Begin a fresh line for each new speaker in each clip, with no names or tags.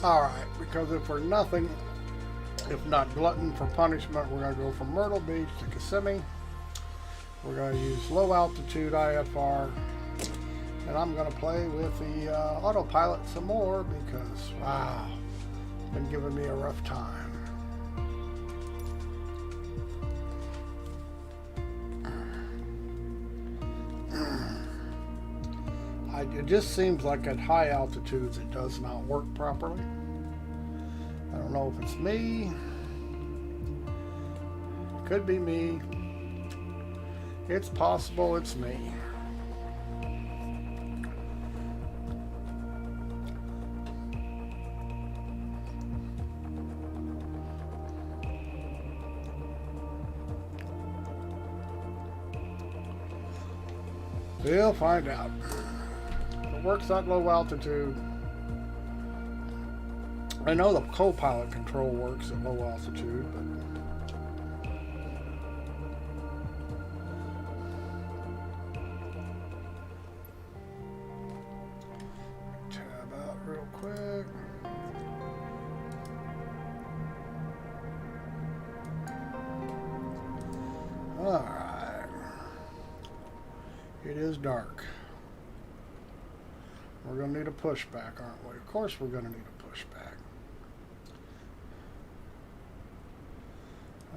Alright, because if we're nothing, if not glutton for punishment, we're going to go from Myrtle Beach to Kissimmee. We're going to use low altitude IFR. And I'm going to play with the autopilot some more because, wow, it's been giving me a rough time. It just seems like at high altitudes it does not work properly. I don't know if it's me. Could be me. It's possible it's me. We'll find out. It works at low altitude. I know the co-pilot control works at low altitude, but tab out real quick. Alright. It is dark. We're going to need a pushback, aren't we? Of course we're going to need a pushback.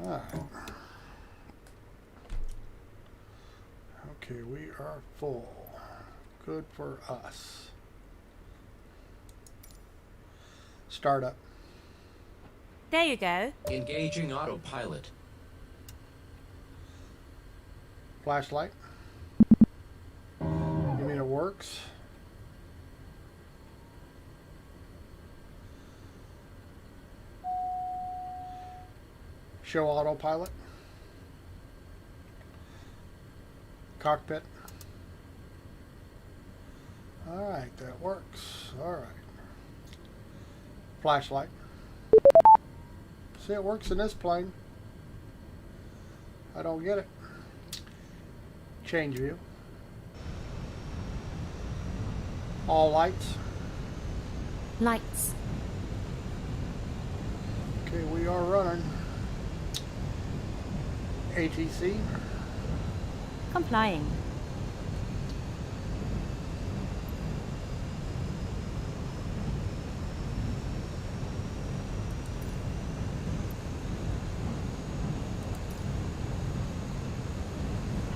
Alright. Okay, we are full. Good for us. Start up.
There you go.
Engaging autopilot.
Flashlight. You mean it works? Show autopilot. Cockpit. Alright, that works. Alright. Flashlight. See, it works in this plane. I don't get it. Change view. All lights.
Lights.
Okay, we are running. ATC.
Complying.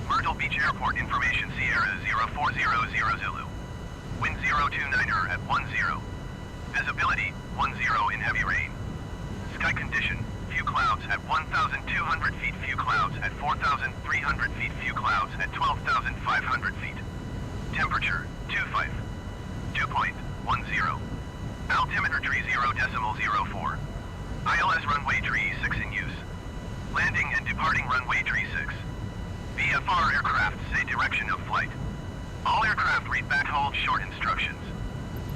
Myrtle Beach Airport information Sierra 0400 Zulu. Wind 029er at 10. Visibility 10 in heavy rain. Sky condition, few clouds at 1,200 feet, few clouds at 4,300 feet, few clouds at 12,500 feet. Temperature 25. Dew point 10. Altimeter tree 0.04. ILS runway tree 6 in use. Landing and departing runway tree 6. VFR aircraft say direction of flight. All aircraft read back hold short instructions.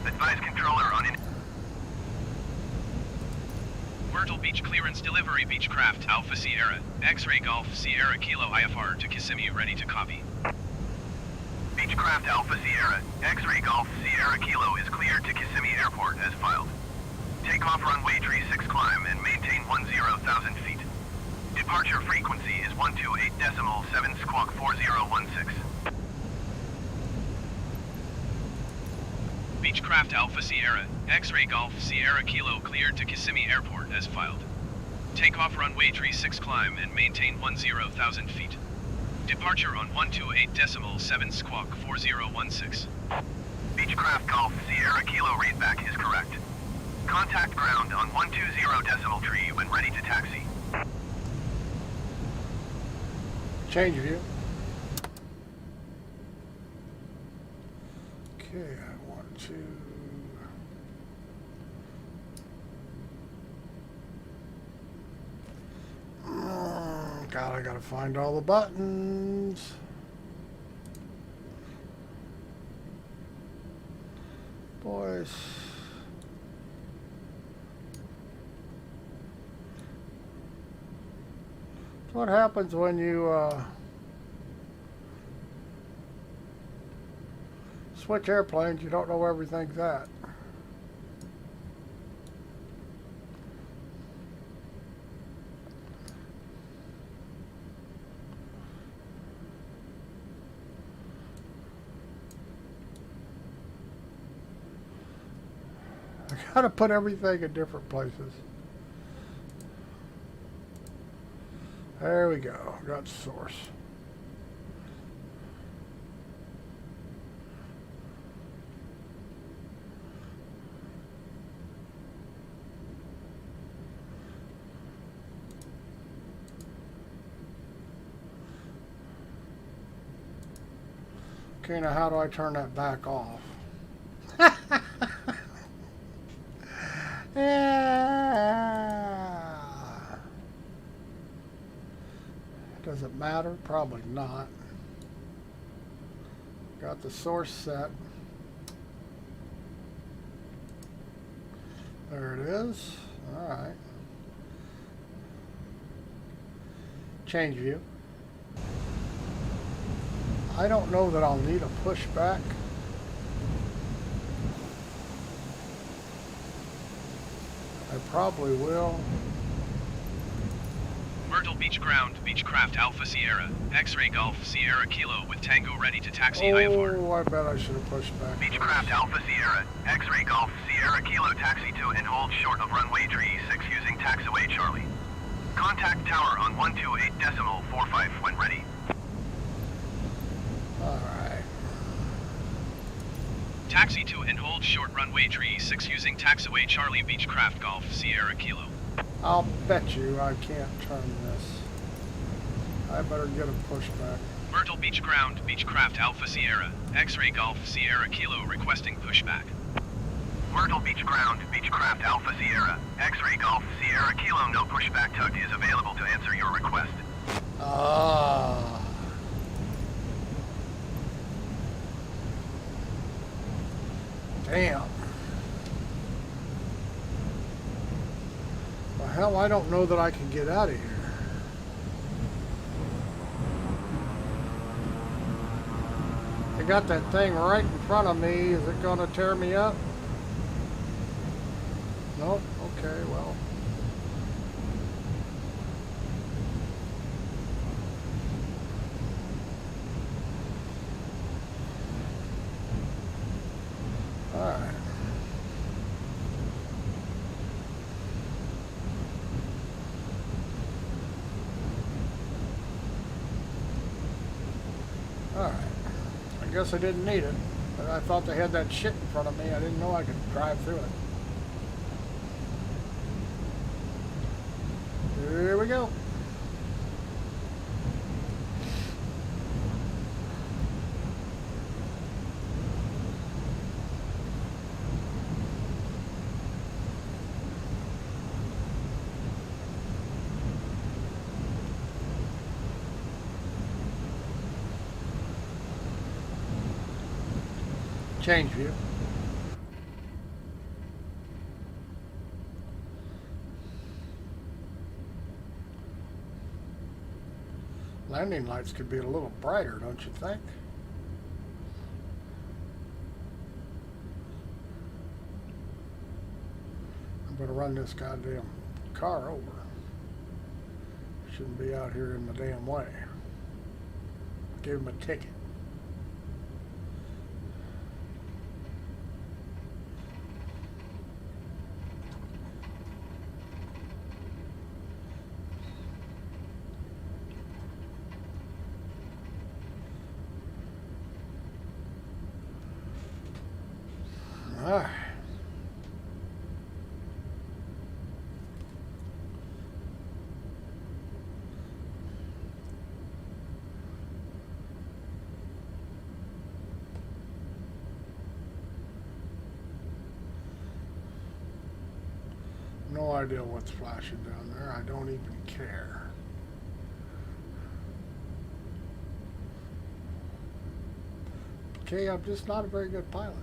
Advise controller on
Myrtle Beach clearance delivery Beechcraft Alpha Sierra, X-Ray Golf Sierra Kilo IFR to Kissimmee ready to copy.
Beechcraft Alpha Sierra, X-Ray Golf Sierra Kilo is cleared to Kissimmee Airport as filed. Takeoff runway tree 6 climb and maintain 10,000 feet. Departure frequency is 128.7 squawk 4016.
Beechcraft Alpha Sierra, X-Ray Golf Sierra Kilo cleared to Kissimmee Airport as filed. Takeoff runway tree 6 climb and maintain 10,000 feet. Departure on 128.7 squawk 4016.
Beechcraft Golf Sierra Kilo readback is correct. Contact ground on 120 tree when ready to taxi.
Change view. Okay, I want to... God, I gotta find all the buttons. Boys. What happens when you switch airplanes? You don't know where everything's at. I gotta put everything in different places. There we go. Got source. Okay, now how do I turn that back off? Yeah. Does it matter? Probably not. Got the source set. There it is. All right. Change view. I don't know that I'll need a pushback. I probably will.
Myrtle Beach ground, Beechcraft Alpha Sierra, X-Ray Golf Sierra Kilo with Tango ready to taxi IFR.
Oh, I bet I should have pushed back.
Beechcraft Alpha Sierra, X-Ray Golf Sierra Kilo taxi to and hold short of runway tree 6 using taxiway Charlie. Contact tower on 128.45 when ready.
Alright.
Taxi to and hold short runway tree 6 using taxiway Charlie Beechcraft Golf Sierra Kilo.
I'll bet you I can't turn this. I better get a pushback.
Myrtle Beach ground, Beechcraft Alpha Sierra, X-Ray Golf Sierra Kilo requesting pushback.
Myrtle Beach ground, Beechcraft Alpha Sierra, X-Ray Golf Sierra Kilo no pushback tug is available to answer your request.
Ah. Damn. Well, hell, I don't know that I can get out of here. I got that thing right in front of me. Is it going to tear me up? Nope. Okay, well. Alright. Alright. I guess I didn't need it. But I thought they had that shit in front of me. I didn't know I could drive through it. Here we go. Change view. Landing lights could be a little brighter, don't you think? I'm gonna run this goddamn car over. Shouldn't be out here in the damn way. Give him a ticket. Alright. No idea what's flashing down there. I don't even care. Okay, I'm just not a very good pilot.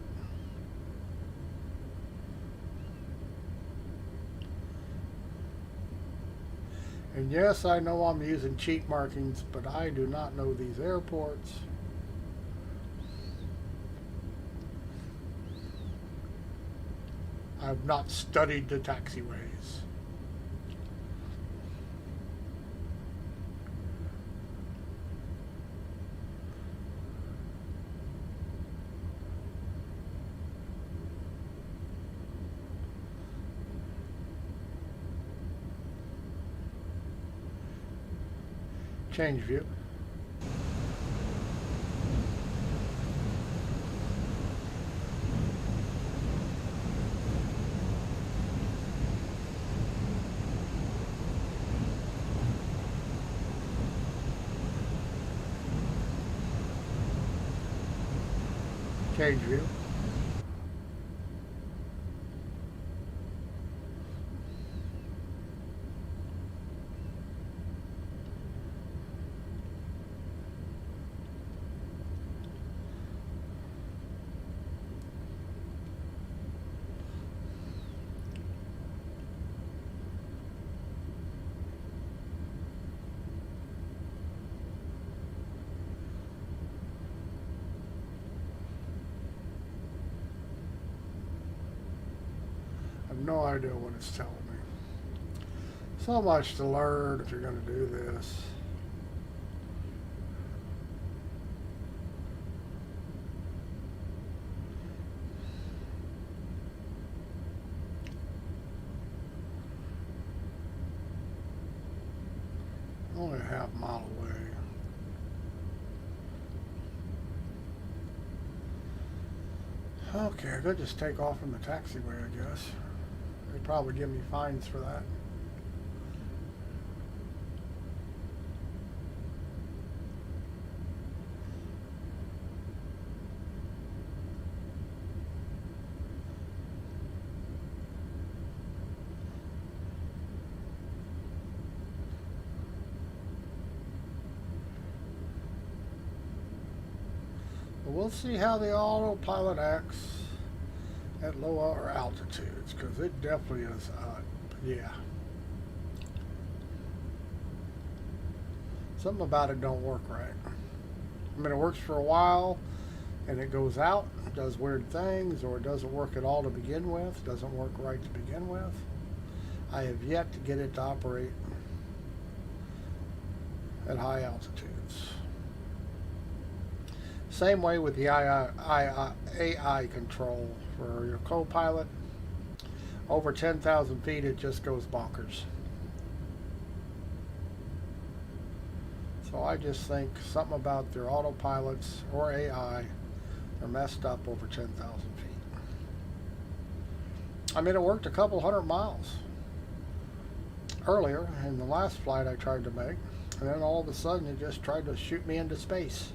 And yes, I know I'm using cheat markings, but I do not know these airports. I've not studied the taxiways. Change view. Change view. I have no idea what it's telling me. So much to learn if you're going to do this. Only a half mile away. Okay, I could just take off from the taxiway, I guess. They'd probably give me fines for that. But we'll see how the autopilot acts at lower altitudes, because it definitely is, yeah. Something about it don't work right. I mean, it works for a while, and it goes out, does weird things, or it doesn't work at all to begin with, doesn't work right to begin with. I have yet to get it to operate at high altitudes. Same way with the AI control for your co-pilot. Over 10,000 feet, it just goes bonkers. So I just think something about their autopilots or AI are messed up over 10,000 feet. I mean, it worked a couple 100 miles earlier in the last flight I tried to make, and then all of a sudden it just tried to shoot me into space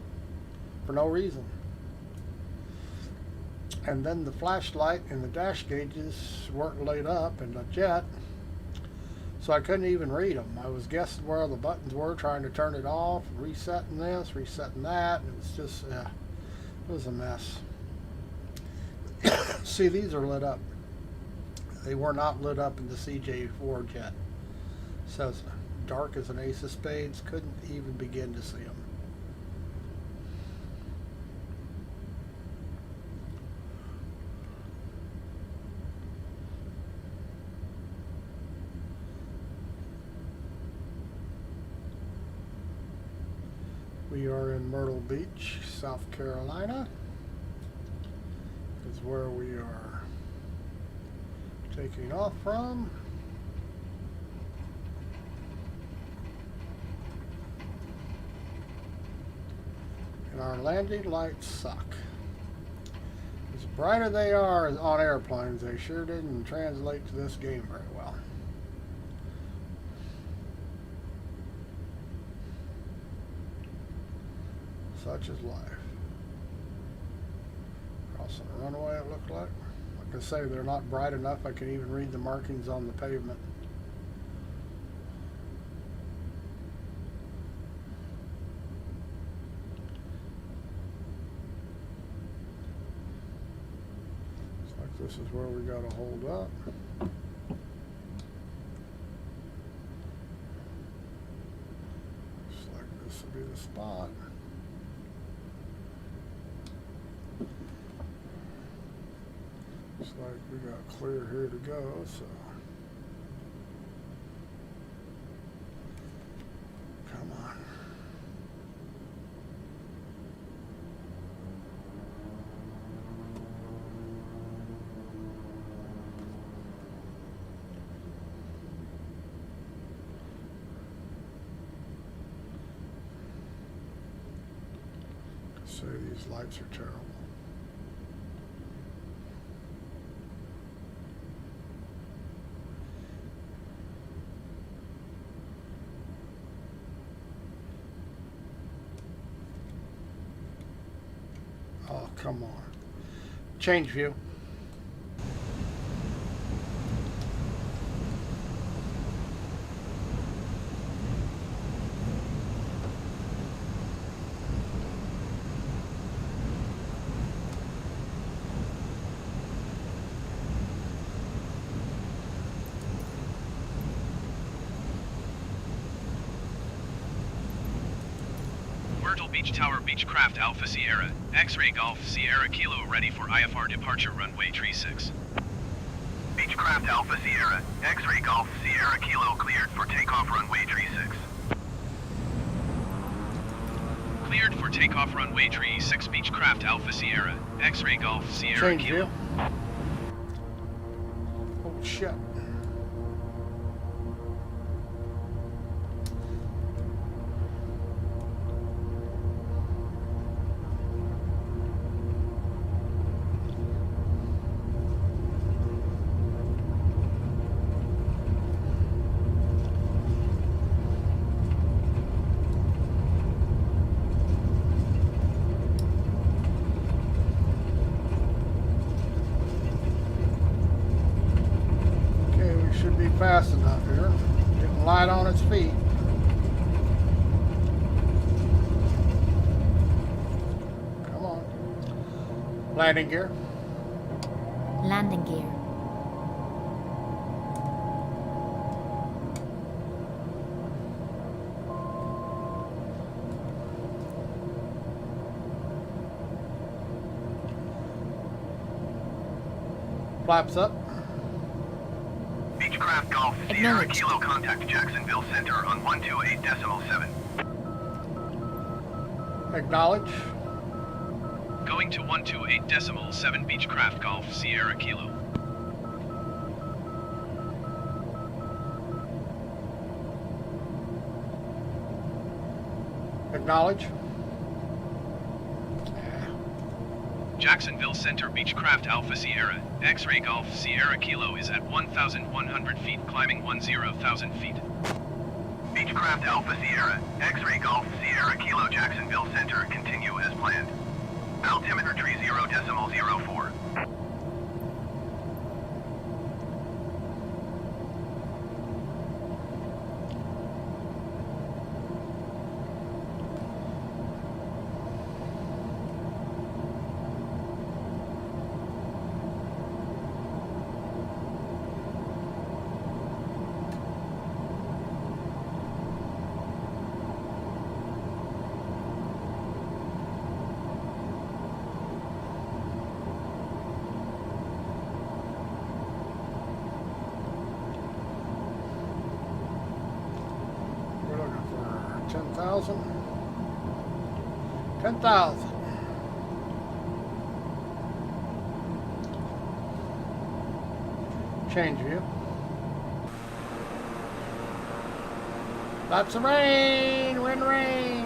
for no reason. And then the flashlight and the dash gauges weren't lit up in the jet, so I couldn't even read them. I was guessing where the buttons were, trying to turn it off, resetting this, resetting that, and it was just, it was a mess. See, these are lit up. They were not lit up in the CJ4 jet. It says dark as an ace of spades, couldn't even begin to see them. We are in Myrtle Beach, South Carolina. Is where we are taking off from. And our landing lights suck. As brighter they are on airplanes, they sure didn't translate to this game very well. Such is life. Crossing a runway, it looked like. Like I say, they're not bright enough I can even read the markings on the pavement. Looks like this is where we got to hold up. Looks like this will be the spot. Looks like we got clear here to go, so come on. say these lights are terrible. Oh, come on. Change view.
Myrtle Beach Tower Beechcraft Alpha Sierra, X-Ray Golf Sierra Kilo ready for IFR departure runway 36.
Beechcraft Alpha Sierra, X-Ray Golf Sierra Kilo cleared for takeoff runway 36.
Cleared for takeoff runway 36 Beechcraft Alpha Sierra, X-Ray Golf Sierra
Change
Kilo.
view. Oh shit. Should be fast enough here. Getting light on its feet. Come on. Landing gear.
Landing gear.
Flaps up.
Beechcraft Golf Sierra
Acknowledged.
Kilo contact Jacksonville Center on 128.7.
Acknowledge.
Going to 128.7 Beechcraft Golf Sierra Kilo.
Acknowledge.
Jacksonville Center Beechcraft Alpha Sierra, X-Ray Golf Sierra Kilo is at 1,100 feet climbing 10,000 feet.
Beechcraft Alpha Sierra, X-Ray Golf Sierra Kilo Jacksonville Center continue as planned. Altimeter tree 0.04.
We're looking for 10,000. 10,000. Change view. Lots of rain. Wind rain.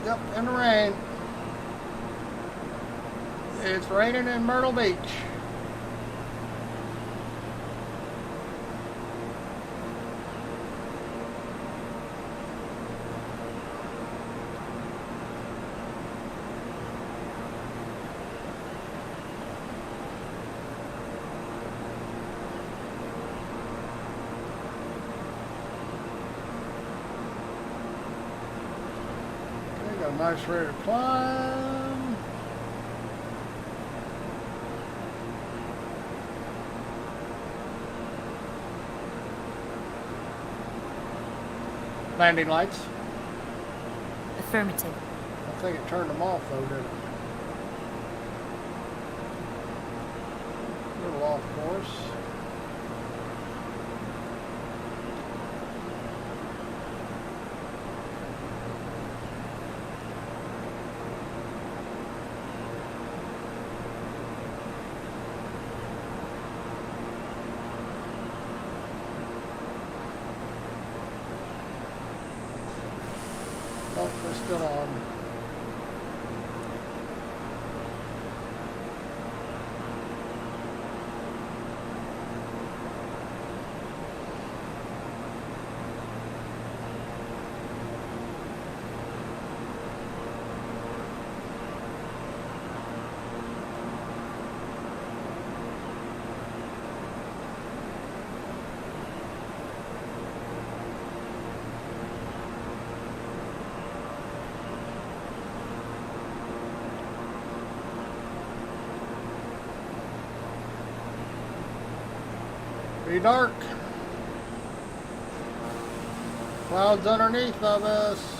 Yep, in the rain. It's raining in Myrtle Beach. Got a nice rate of climb. Landing lights.
Affirmative.
I think it turned them off though, didn't it? A little off course. still on. Be dark. Clouds underneath of us.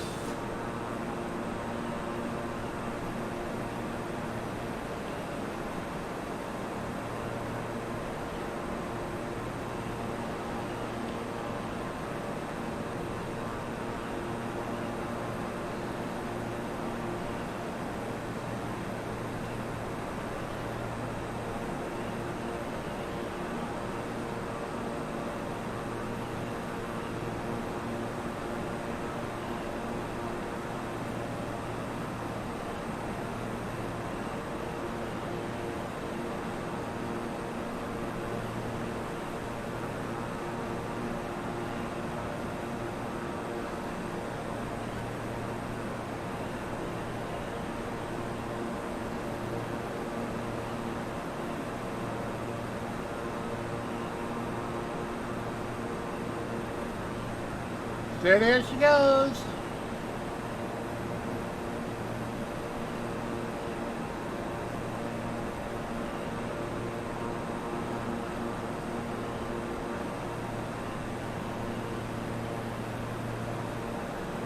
There she goes.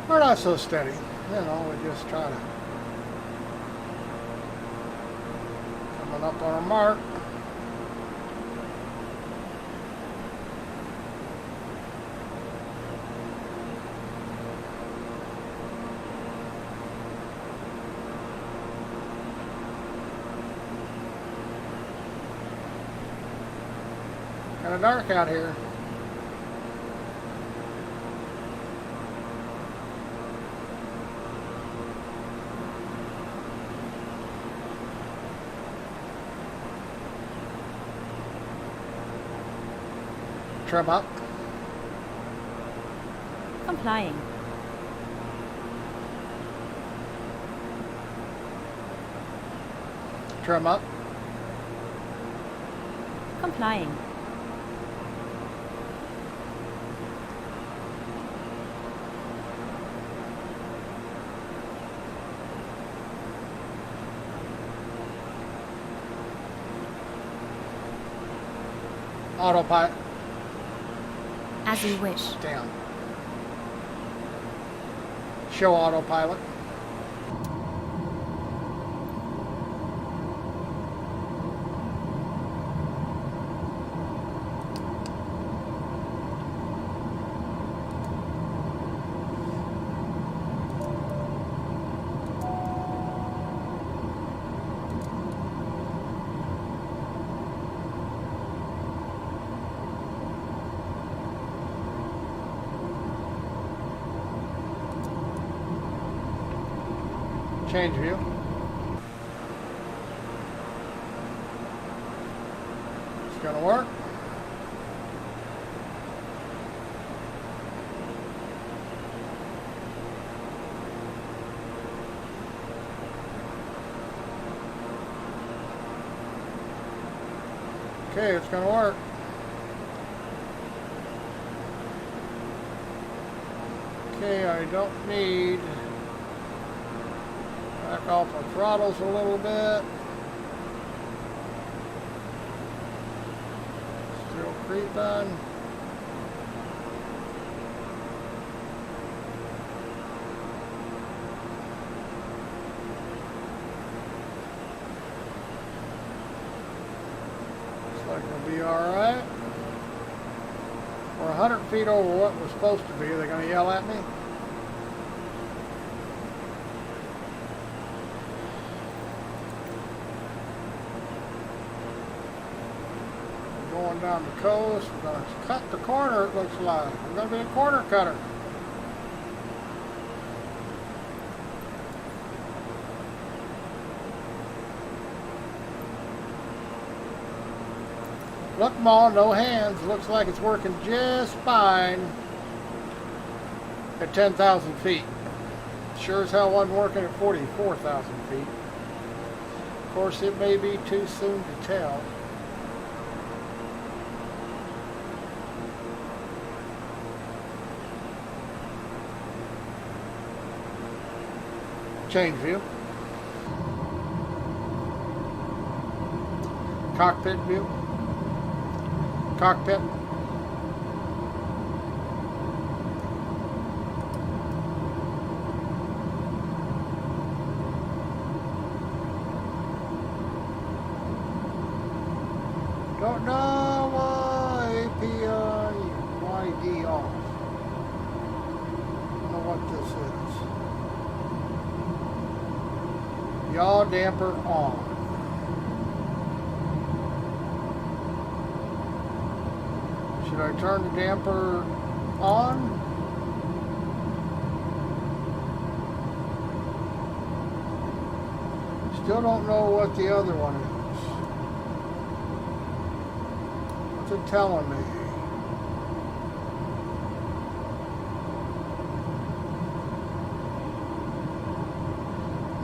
We're not so steady, you know, we just try to coming up on our mark. Kind of dark out here. Trim up.
Complying.
Trim up.
Complying.
Autopilot.
As you wish.
Down. Show autopilot. Change view. It's gonna work. Okay, it's gonna work. Okay, I don't need back off our throttles a little bit. Still creeping. Looks like we'll be alright. We're 100 feet over what we're supposed to be. They're going to yell at me. Going down the coast. We're going to cut the corner, it looks like. We're going to be a corner cutter. Look, Ma, no hands. Looks like it's working just fine at 10,000 feet. Sure as hell wasn't working at 44,000 feet. Of course, it may be too soon to tell. Change view. Cockpit view. Cockpit. Don't know why API off. Don't know what this is. Yaw damper on. Should I turn the damper on? Still don't know what the other one is. What's it telling me?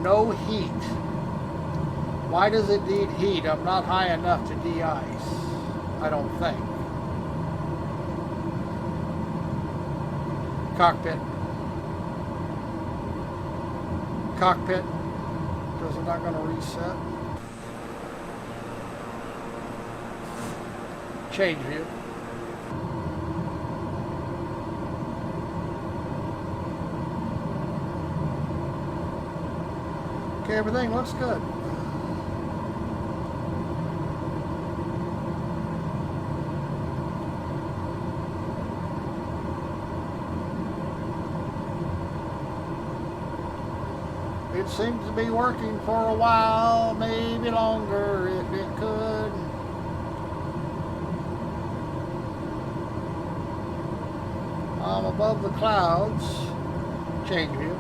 No heat. Why does it need heat? I'm not high enough to de-ice. I don't think. Cockpit. Cockpit. Is it not going to reset? Change view. Okay, everything looks good. It seems to be working for a while, maybe longer if it could. I'm above the clouds. Change view.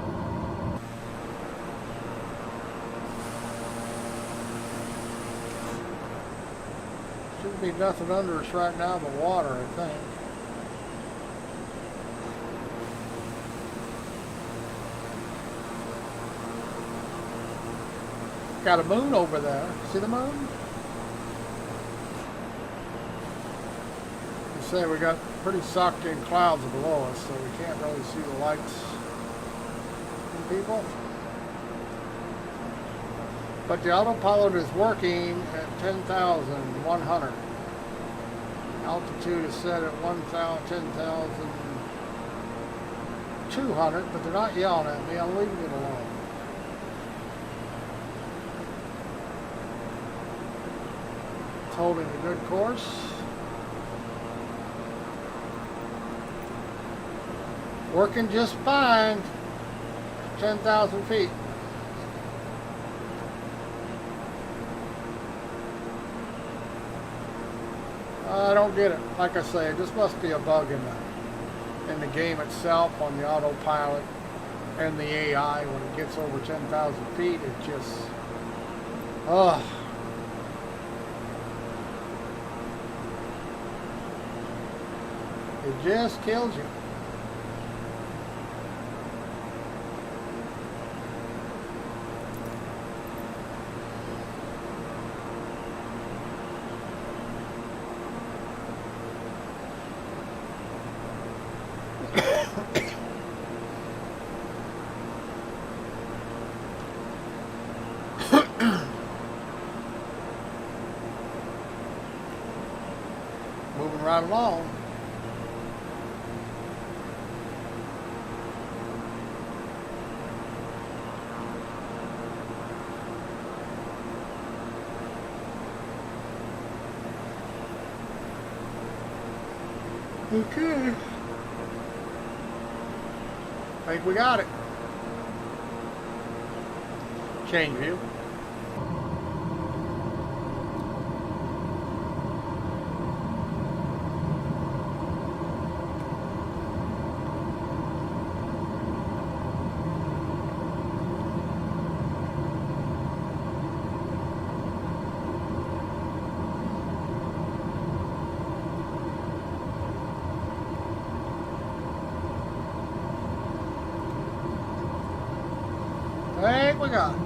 Shouldn't be nothing under us right now but water, I think. Got a moon over there. See the moon? You say we got pretty socked in clouds below us, so we can't really see the lights from people. But the autopilot is working at 10,100. Altitude is set at 10,200, but they're not yelling at me. I'm leaving it alone. Holding a good course. Working just fine. 10,000 feet. I don't get it. Like I say, this must be a bug in the game itself on the autopilot and the AI. When it gets over 10,000 feet, it just, it just kills you. Moving right along. Okay. I think we got it. Change view. think we got it.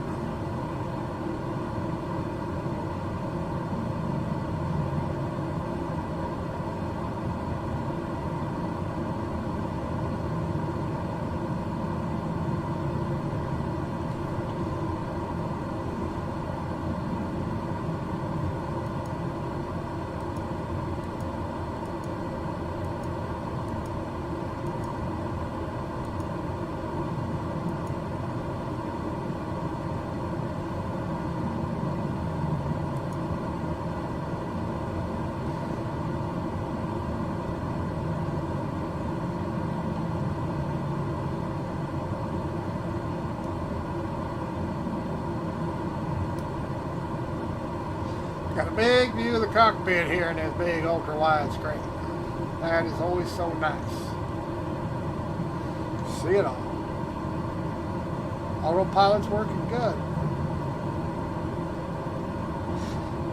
Got a big view of the cockpit here in this big ultra-wide screen. That is always so nice. See it all. Autopilot's working good.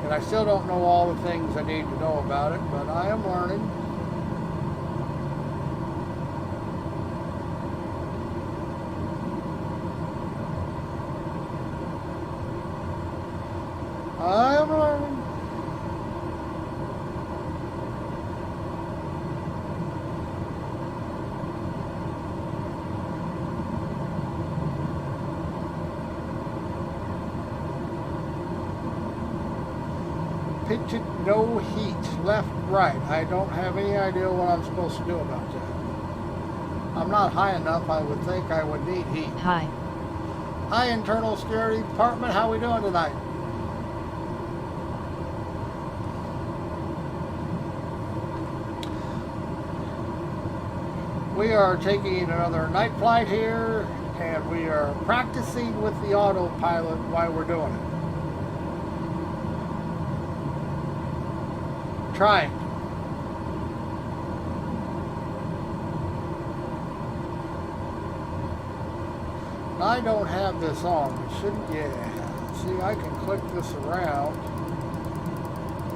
And I still don't know all the things I need to know about it, but I am learning. I am learning. Pitch it, no heat, left, right. I don't have any idea what I'm supposed to do about that. I'm not high enough. I would think I would need heat.
Hi.
Hi, Internal Security Department. How we doing tonight? We are taking another night flight here, and we are practicing with the autopilot while we're doing it. Trying. I don't have this on. It shouldn't. Yeah. See, I can click this around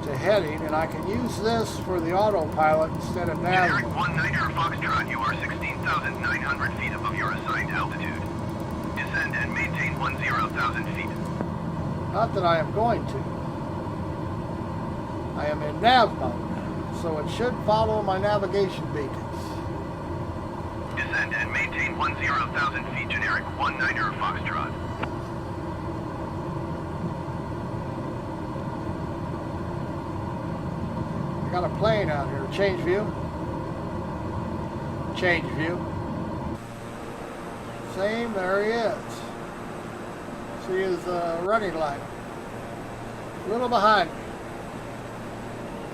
to heading, and I can use this for the autopilot instead of
Generic
navigating.
19er Foxtrot, you are 16,900 feet above your assigned altitude. Descend and maintain 10,000 feet.
Not that I am going to. I am in nav mode, so it should follow my navigation beacons.
Descend and maintain 10,000 feet. Generic 19er Foxtrot.
Got a plane out here. Change view. Change view. Same, there he is. See his running light. A little behind me.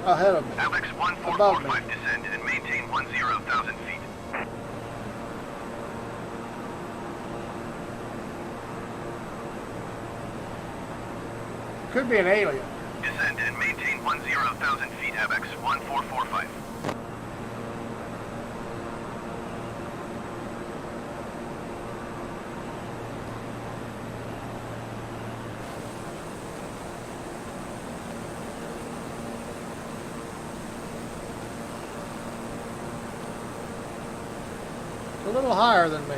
Ahead of me.
Alex
Above me.
1445, descend and maintain 10,000 feet.
Could be an alien.
Descend and maintain 10,000 feet. Avex 1445.
A little higher than me.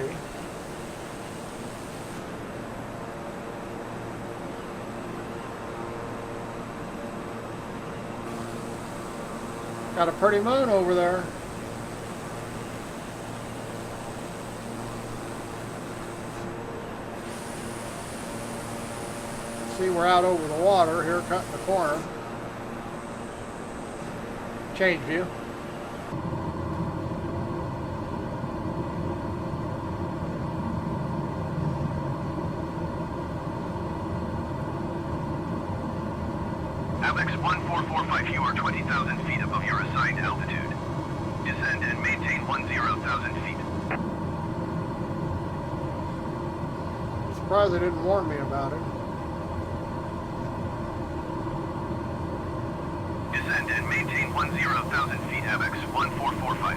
Got a pretty moon over there. See, we're out over the water here, cutting the corner. Change view.
Alex 1445, you are 20,000 feet above your assigned altitude. Descend and maintain 10,000 feet.
Surprised they didn't warn me about it.
Descend and maintain 10,000 feet. Avex 1445.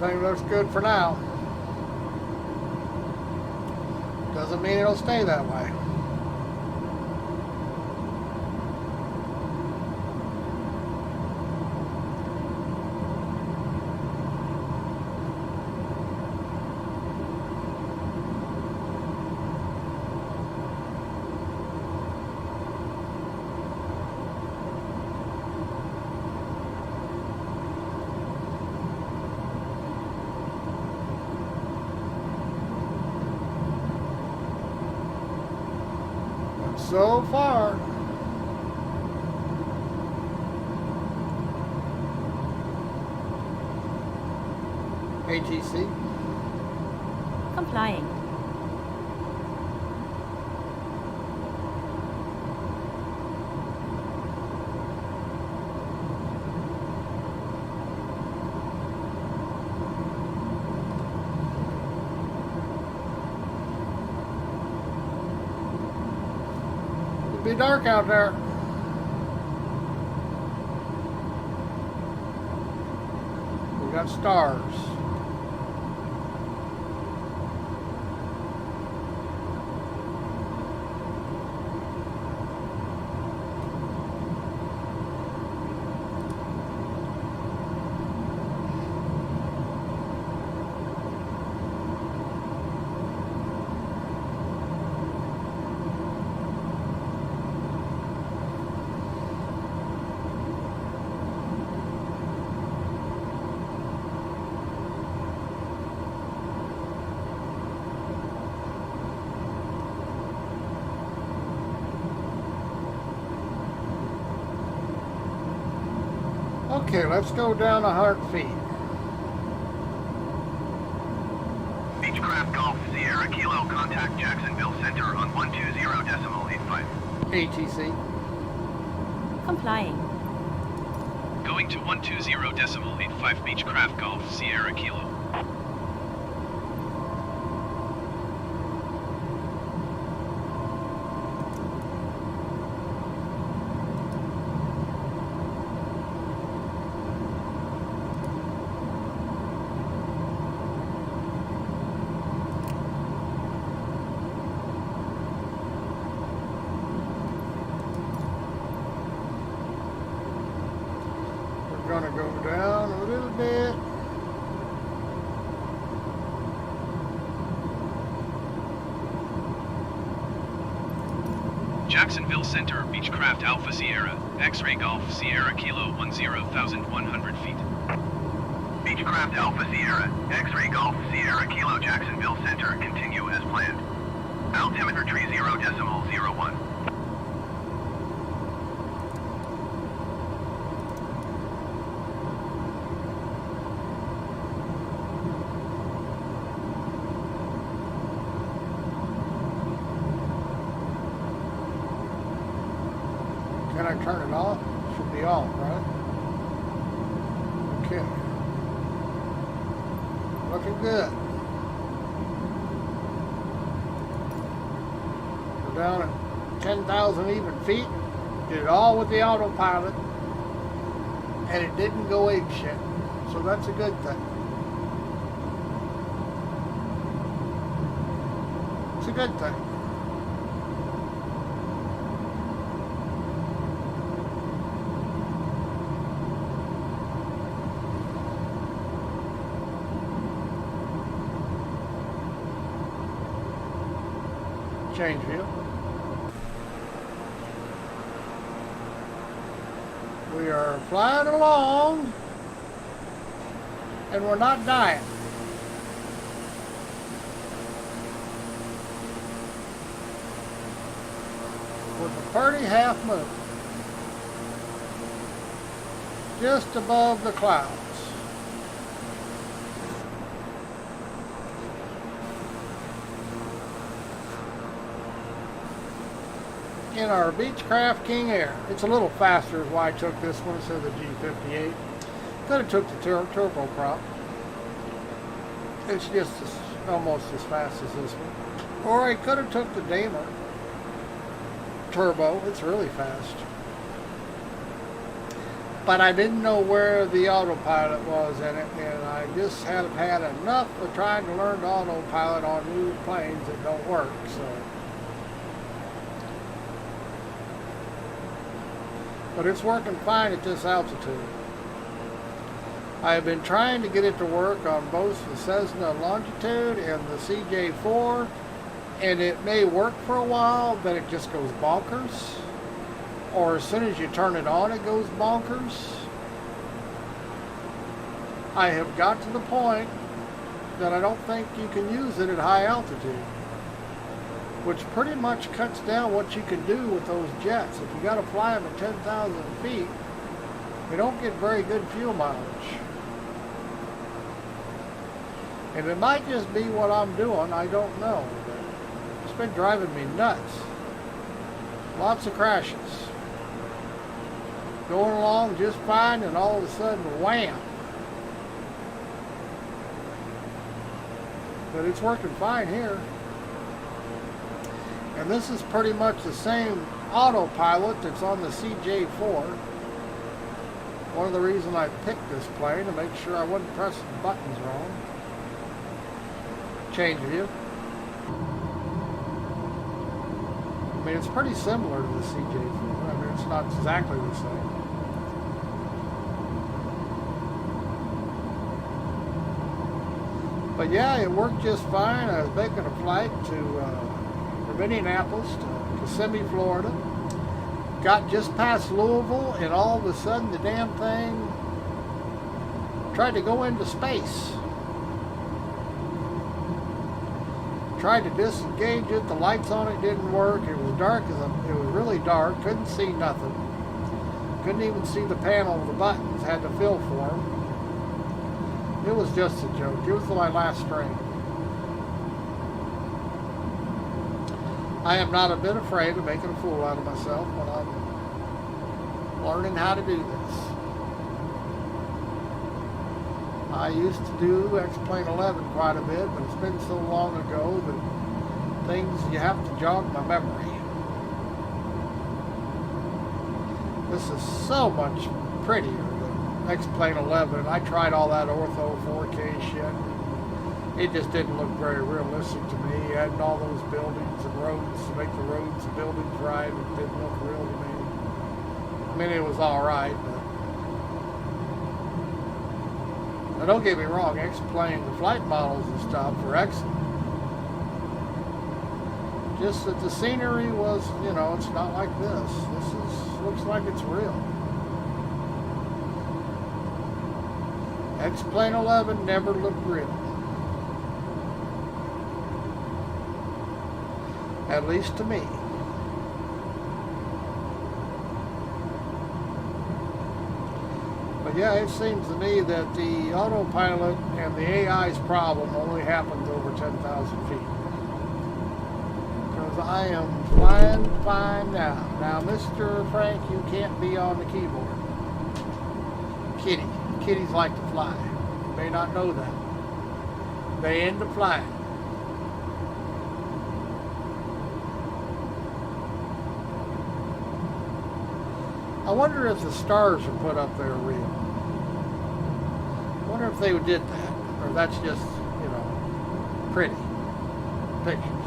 Everything looks good for now. Doesn't mean it'll stay that way. So far, ATC.
Complying.
It'll be dark out there. We got stars. Okay, let's go down 100 feet.
Beechcraft Golf Sierra Kilo, contact Jacksonville Center on 120.85.
ATC.
Complying.
Going to 120.85 Beechcraft Golf Sierra Kilo.
We're gonna go down a little bit.
Jacksonville Center, Beechcraft Alpha Sierra, X-Ray Golf Sierra Kilo 10,100 feet.
Beechcraft Alpha Sierra, X-Ray Golf Sierra Kilo, Jacksonville Center, continue as planned. Altimeter 30.01.
Can I turn it off? Should be off, right? Okay. Looking good. We're down at 10,000 even feet. Did it all with the autopilot. And it didn't go ape shit. So that's a good thing. It's a good thing. Change view. We are flying along and we're not dying. With a pretty half moon just above the clouds. In our Beechcraft King Air. It's a little faster is why I took this one instead of the G58. Could have took the turboprop. It's just almost as fast as this one. Or I could have took the Daimler turbo. It's really fast. but I didn't know where the autopilot was in it, and I just have had enough of trying to learn to autopilot on new planes that don't work. So, but it's working fine at this altitude. I have been trying to get it to work on both the Cessna Longitude and the CJ4, and it may work for a while, then it just goes bonkers. Or as soon as you turn it on, it goes bonkers. I have got to the point that I don't think you can use it at high altitude, which pretty much cuts down what you can do with those jets. If you got to fly them at 10,000 feet, they don't get very good fuel mileage. And it might just be what I'm doing, I don't know. But it's been driving me nuts. Lots of crashes. Going along just fine, and all of a sudden, wham! But it's working fine here. And this is pretty much the same autopilot that's on the CJ4. One of the reasons I picked this plane, to make sure I wasn't pressing the buttons wrong. Change view. I mean, it's pretty similar to the CJ4. I mean, it's not exactly the same. But yeah, it worked just fine. I was making a flight from Indianapolis to Kissimmee, Florida. Got just past Louisville, and all of a sudden the damn thing tried to go into space. Tried to disengage it. The lights on it didn't work. It was dark. It was really dark. Couldn't see nothing. Couldn't even see the panel of the buttons. Had to feel for them. It was just a joke. It was my last strain. I am not a bit afraid of making a fool out of myself when I'm learning how to do this. I used to do X-Plane 11 quite a bit, but it's been so long ago that things, you have to jog my memory. This is so much prettier than X-Plane 11. I tried all that ortho 4K shit. It just didn't look very realistic to me. Adding all those buildings and roads to make the roads and buildings right, it didn't look real to me. I mean, it was alright, but now, don't get me wrong, X-Plane, the flight models and stuff were excellent. Just that the scenery was, you know, it's not like this. Looks like it's real. X-Plane 11 never looked real. At least to me. But yeah, it seems to me that the autopilot and the AI's problem only happens over 10,000 feet. Because I am flying fine now. Now, Mr. Frank, you can't be on the keyboard. Kitties like to fly. You may not know that. They end up flying. I wonder if the stars are put up there real. I wonder if they did that, or that's just, you know, pretty pictures.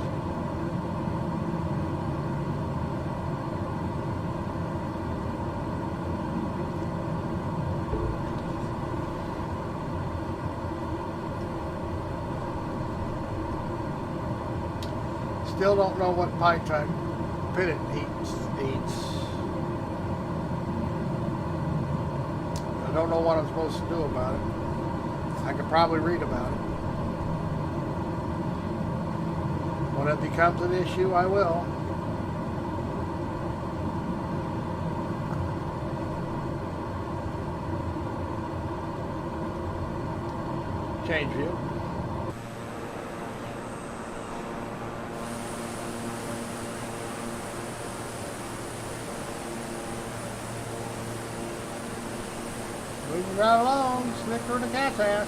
Still don't know what pipe type pit it eats. I don't know what I'm supposed to do about it. I could probably read about it. When it becomes an issue, I will. Change view. Moving right along, slicker than a cat's ass.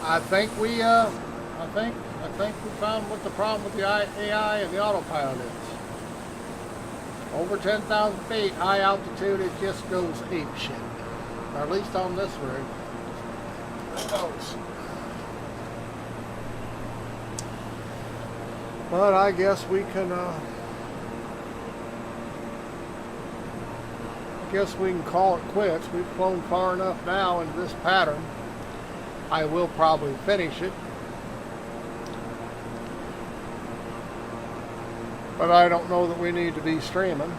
I think we found what the problem with the AI and the autopilot is. Over 10,000 feet, high altitude, it just goes ape shit. Or at least on this rig. It goes. But I guess we can, call it quits. We've flown far enough now in this pattern. I will probably finish it. But I don't know that we need to be streaming.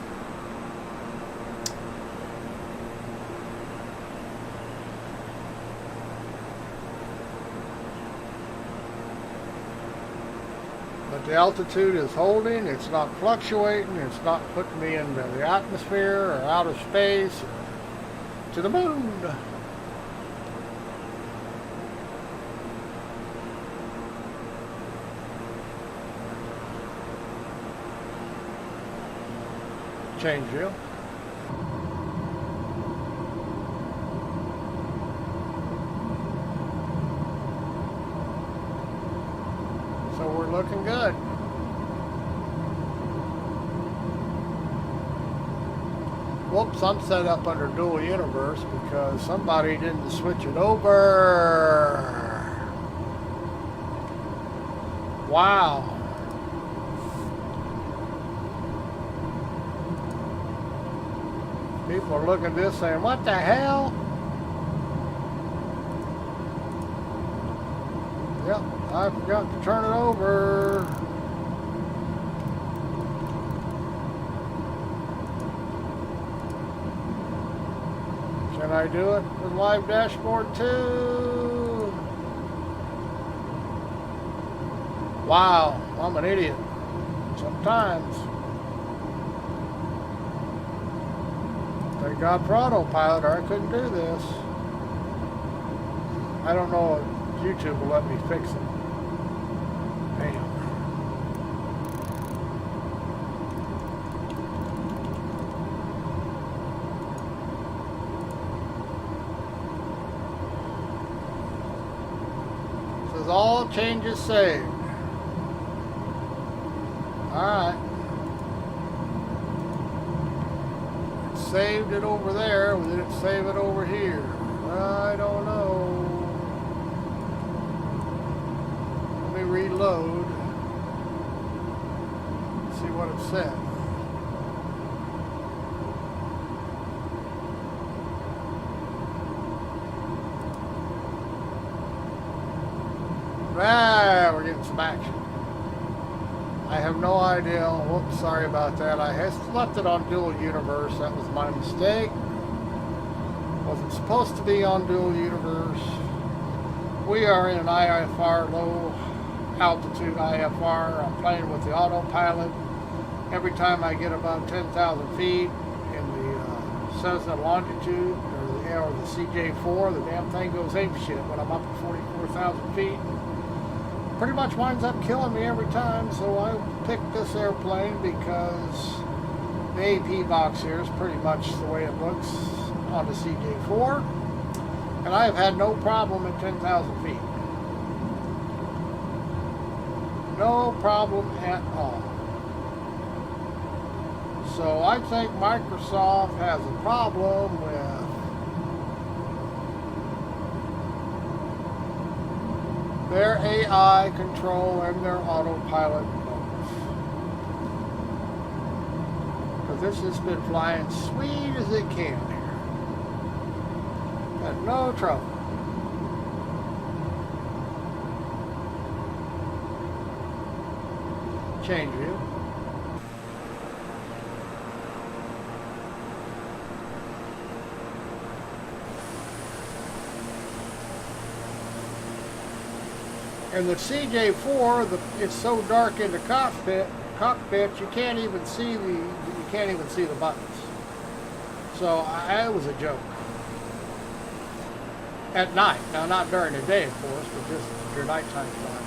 But the altitude is holding, it's not fluctuating, it's not putting me into the atmosphere or outer space, to the moon. Change view. So we're looking good. Whoops, I'm set up under dual universe because somebody didn't switch it over. Wow. People are looking at this saying, what the hell? Yep, I forgot to turn it over. Can I do it with live dashboard too? Wow, I'm an idiot. Sometimes. Thank God for autopilot, or I couldn't do this. I don't know if YouTube will let me fix it. Damn. Says all changes saved. Alright. Saved it over there, or did it save it over here? I don't know. Let me reload. See what it said. Ah, we're getting some action. I have no idea. Whoops, sorry about that. I left it on dual universe. That was my mistake. Wasn't supposed to be on dual universe. We are in an IFR, low altitude IFR. I'm playing with the autopilot. Every time I get above 10,000 feet in the Cessna longitude, or the CJ4, the damn thing goes ape shit when I'm up at 44,000 feet. Pretty much winds up killing me every time, so I picked this airplane because the AP box here is pretty much the way it looks on the CJ4, and I have had no problem at 10,000 feet. No problem at all. So I think Microsoft has a problem with their AI control and their autopilot both. Because this has been flying sweet as it can here. Had no trouble. Change view. And the CJ4, it's so dark in the cockpit, you can't even see the buttons. So it was a joke. At night, now not during the day, of course, but just your nighttime flying.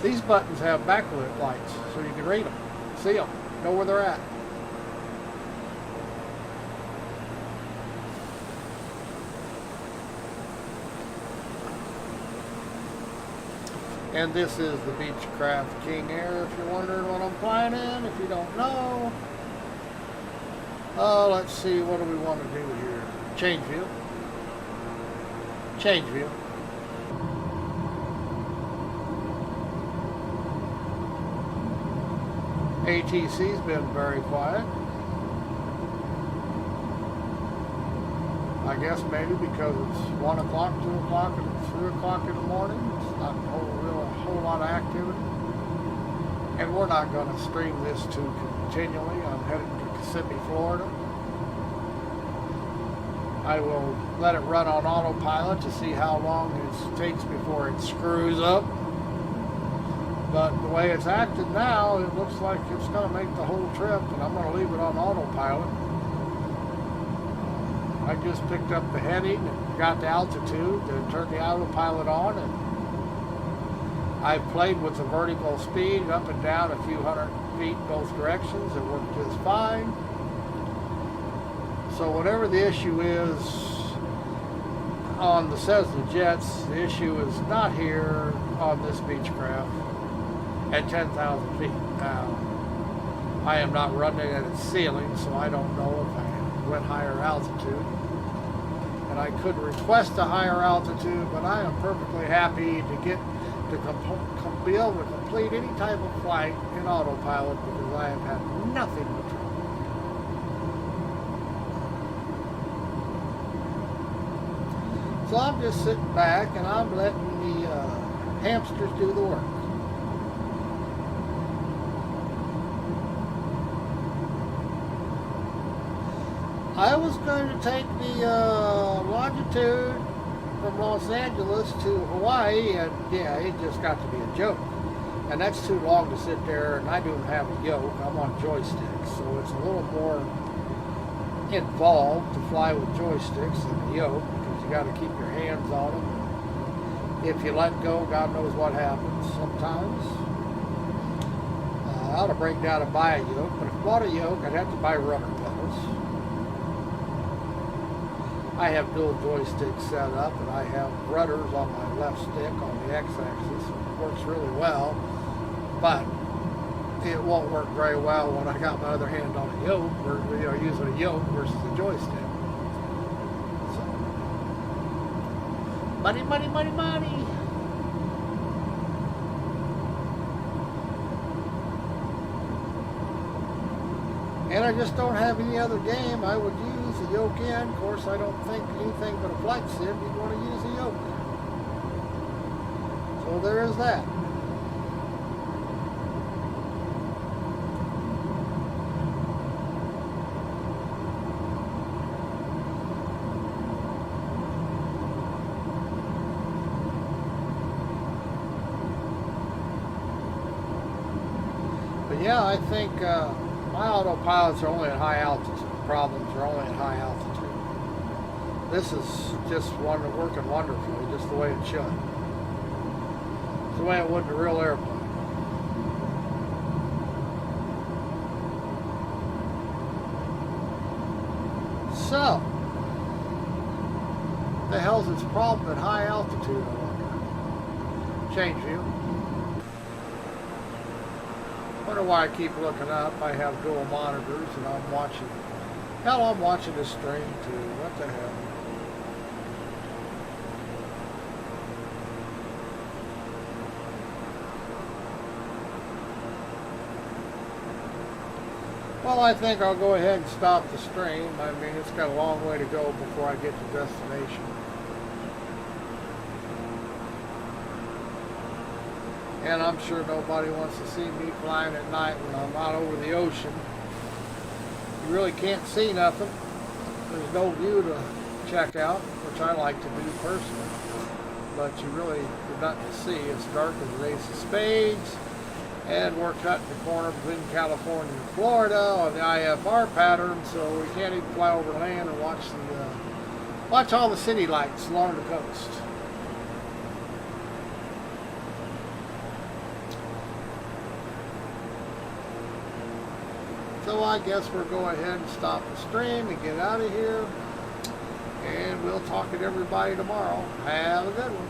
These buttons have backlit lights, so you can read them, see them, know where they're at. And this is the Beechcraft King Air, if you're wondering what I'm flying in, if you don't know. Let's see, what do we want to do here? Change view. Change view. ATC's been very quiet. I guess maybe because it's 1 o'clock, 2 o'clock, and 3 o'clock in the morning. It's not a whole lot of activity. And we're not going to stream this too continually. I'm headed to Kissimmee, Florida. I will let it run on autopilot to see how long it takes before it screws up. But the way it's acting now, it looks like it's going to make the whole trip, and I'm going to leave it on autopilot. I just picked up the heading and got the altitude and turned the autopilot on, and I played with the vertical speed up and down a few hundred feet both directions. It worked just fine. So whatever the issue is on the Cessna jets, the issue is not here on this Beechcraft at 10,000 feet. Now, I am not running it at its ceiling, so I don't know if I went higher altitude. And I could request a higher altitude, but I am perfectly happy to get to be able to complete any type of flight in autopilot because I have had nothing but trouble. So I'm just sitting back and I'm letting the hamsters do the work. I was going to take the longitude from Los Angeles to Hawaii, and yeah, it just got to be a joke. And that's too long to sit there, and I don't have a yoke. I'm on joysticks, so it's a little more involved to fly with joysticks than a yoke, because you got to keep your hands on them. If you let go, God knows what happens sometimes. I ought to break down and buy a yoke, but if I bought a yoke, I'd have to buy rubber pedals. I have dual joysticks set up, and I have rudders on my left stick on the x-axis. It works really well, but it won't work very well when I got my other hand on a yoke, or using a yoke versus a joystick. So, money, money, money, money. And I just don't have any other game I would use a yoke in. Of course, I don't think anything but a flight sim you'd want to use a yoke. So there is that. But yeah, I think my autopilots are only at high altitude. Problems are only at high altitude. This is just working wonderfully, just the way it should. It's the way it would in a real airplane. So, what the hell's its problem at high altitude, I wonder? Change view. Wonder why I keep looking up. I have dual monitors and I'm watching. Hell, I'm watching this stream too. What the hell? Well, I think I'll go ahead and stop the stream. I mean, it's got a long way to go before I get to destination. And I'm sure nobody wants to see me flying at night when I'm out over the ocean. You really can't see nothing. There's no view to check out, which I like to do personally. But you really have nothing to see. It's dark as the ace of spades. And we're cutting the corner between California and Florida on the IFR pattern, so we can't even fly over land and watch all the city lights along the coast. So I guess we'll go ahead and stop the stream and get out of here. And we'll talk to everybody tomorrow. Have a good one.